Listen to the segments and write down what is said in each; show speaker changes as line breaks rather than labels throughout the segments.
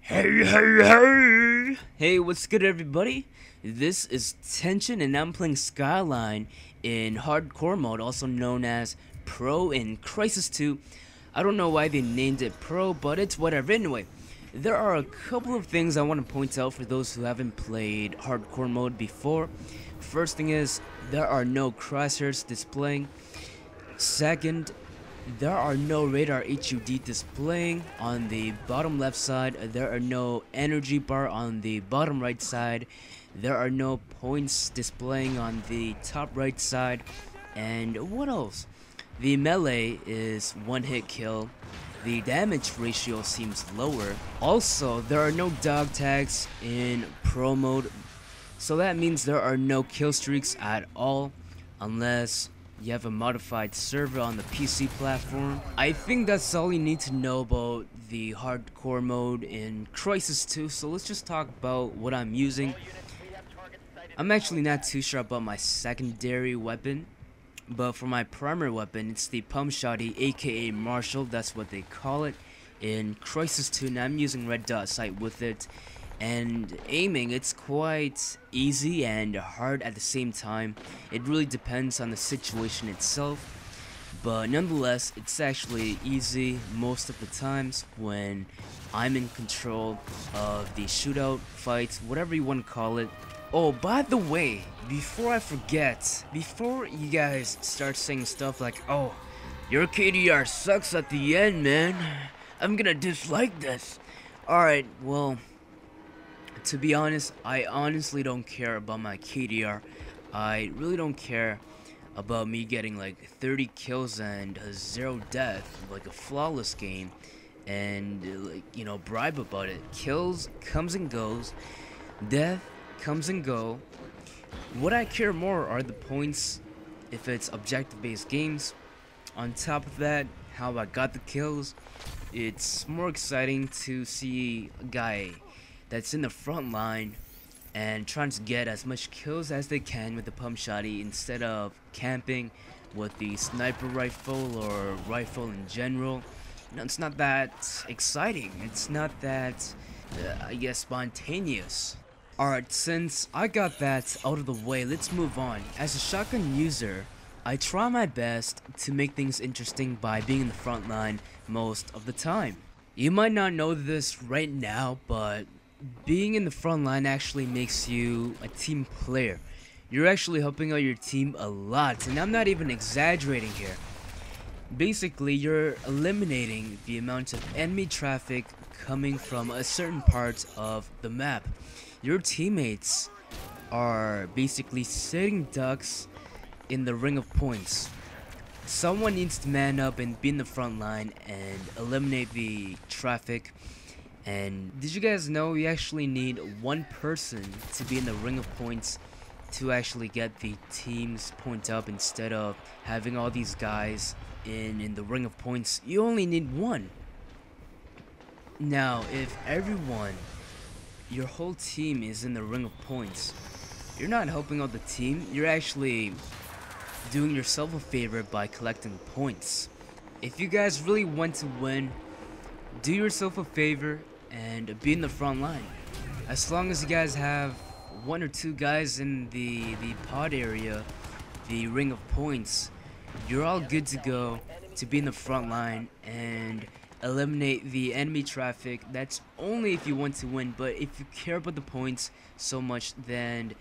Hey, what's good, everybody? This is Tension, and I'm playing Skyline in hardcore mode, also known as Pro in Crysis 2. I don't know why they named it Pro, but it's whatever. Anyway, there are a couple of things I want to point out for those who haven't played hardcore mode before. First thing is, there are no crosshairs displaying. Second, there are no radar HUD displaying on the bottom left side. There are no energy bar on the bottom right side. There are no points displaying on the top right side. And what else? The melee is one hit kill. The damage ratio seems lower. Also, there are no dog tags in pro mode. So that means there are no kill streaks at all, unless you have a modified server on the PC platform. I think that's all you need to know about the hardcore mode in Crysis 2, so let's just talk about what I'm using. I'm actually not too sure about my secondary weapon, but for my primary weapon, it's the pump shotty, aka Marshall, that's what they call it in Crysis 2, and I'm using red dot sight with it. And aiming, it's quite easy and hard at the same time. It really depends on the situation itself, but nonetheless, it's actually easy most of the times when I'm in control of the shootout, fight, whatever you want to call it. Oh, by the way, before I forget, before you guys start saying stuff like, oh, your KDR sucks at the end, man, I'm gonna dislike this. Alright, well, to be honest, I honestly don't care about my KDR. I really don't care about me getting like 30 kills and 0 death, like a flawless game, and like, you know, bribe about it. Kills comes and goes, death comes and go. What I care more are the points if it's objective based games. On top of that, how I got the kills. It's more exciting to see a guy that's in the front line and trying to get as much kills as they can with the pump shotty instead of camping with the sniper rifle or rifle in general. You know, it's not that exciting. It's not that, I guess, spontaneous. Alright, since I got that out of the way, let's move on. As a shotgun user, I try my best to make things interesting by being in the front line most of the time. You might not know this right now, but being in the front line actually makes you a team player. You're actually helping out your team a lot, and I'm not even exaggerating here. Basically, you're eliminating the amount of enemy traffic coming from a certain part of the map. Your teammates are basically sitting ducks in the ring of points. Someone needs to man up and be in the front line and eliminate the traffic. And did you guys know you actually need one person to be in the ring of points to actually get the team's point up instead of having all these guys in the ring of points? You only need one. Now, if everyone, your whole team is in the ring of points, you're not helping out the team, you're actually doing yourself a favor by collecting points. If you guys really want to win, do yourself a favor and be in the front line. As long as you guys have one or two guys in the pod area, the ring of points, you're all good to go to be in the front line and eliminate the enemy traffic. That's only if you want to win, but if you care about the points so much, then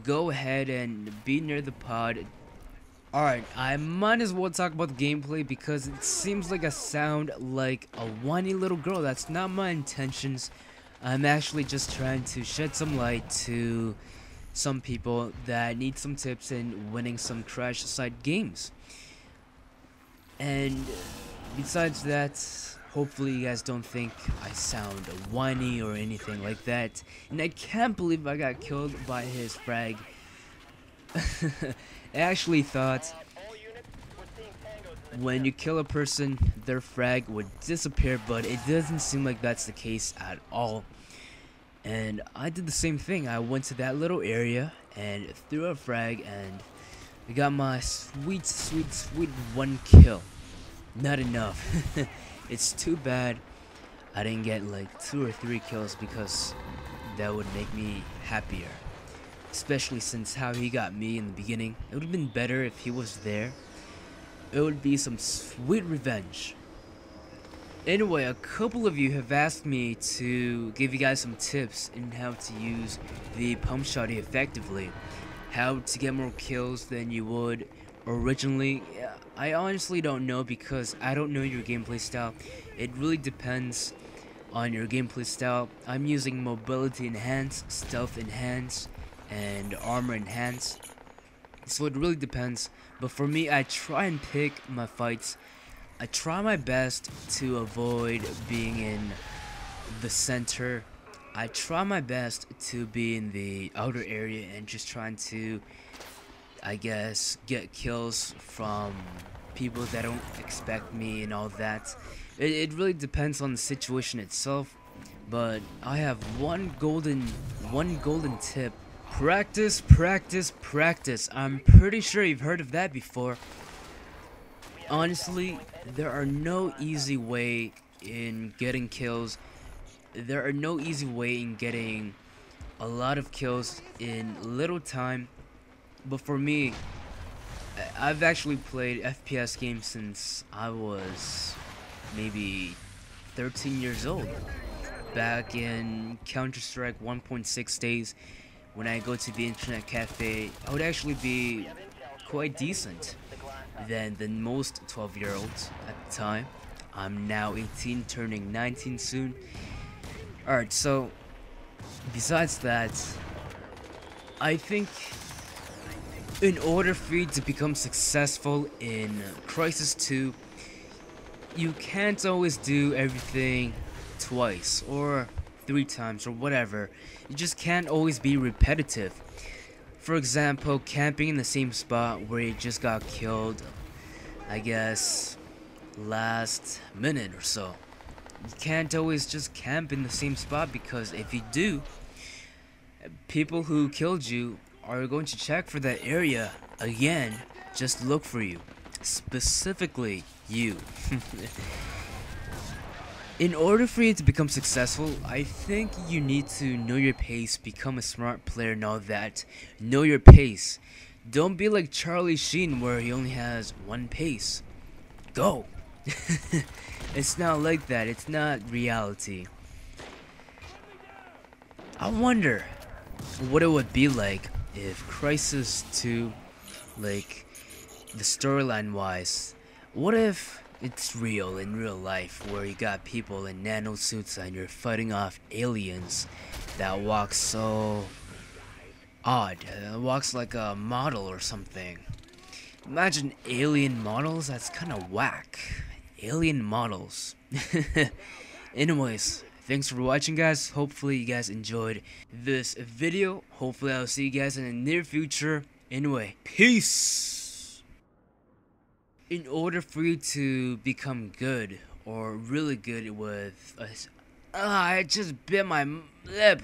go ahead and be near the pod. Alright, I might as well talk about the gameplay because it seems like I sound like a whiny little girl. That's not my intentions. I'm actually just trying to shed some light to some people that need some tips in winning some crash site games. And besides that, hopefully you guys don't think I sound whiny or anything like that. And I can't believe I got killed by his frag. I actually thought when you kill a person, their frag would disappear, but it doesn't seem like that's the case at all. And I did the same thing. I went to that little area and threw a frag, and I got my sweet one kill. Not enough. It's too bad. I didn't get like 2 or 3 kills because that would make me happier. Especially since how he got me in the beginning. It would have been better if he was there. It would be some sweet revenge. Anyway, a couple of you have asked me to give you guys some tips in how to use the pump shotty effectively. How to get more kills than you would originally. I honestly don't know because I don't know your gameplay style. It really depends on your gameplay style. I'm using mobility enhance, stealth enhance, and armor enhance. So it really depends. But for me, I try and pick my fights. I try my best to avoid being in the center. I try my best to be in the outer area and just trying to, I guess, get kills from people that don't expect me and all that. It really depends on the situation itself. But I have one golden tip. Practice, practice, practice. I'm pretty sure you've heard of that before. Honestly, there are no easy way in getting kills. There are no easy way in getting a lot of kills in little time. But for me, I've actually played FPS games since I was maybe 13 years old. Back in Counter-Strike 1.6 days, when I go to the internet cafe, I would actually be quite decent than the most 12-year-olds at the time. I'm now 18, turning 19 soon. Alright, so besides that, I think in order for you to become successful in Crysis 2, you can't always do everything twice or 3 times or whatever. You just can't always be repetitive. For example, camping in the same spot where you just got killed, I guess, last minute or so. You can't always just camp in the same spot, because if you do, people who killed you are going to check for that area again, just look for you. Specifically, you. In order for you to become successful, I think you need to know your pace, become a smart player and all that. Know your pace. Don't be like Charlie Sheen where he only has one pace. Go! It's not like that. It's not reality. I wonder what it would be like if Crysis 2, like, the storyline wise, what if it's real in real life, where you got people in nano suits and you're fighting off aliens that walk so odd, walks like a model or something. Imagine alien models. That's kind of whack. Alien models. Anyways, thanks for watching, guys. Hopefully you guys enjoyed this video. Hopefully I'll see you guys in the near future. Anyway, peace. In order for you to become good or really good with I just bit my lip.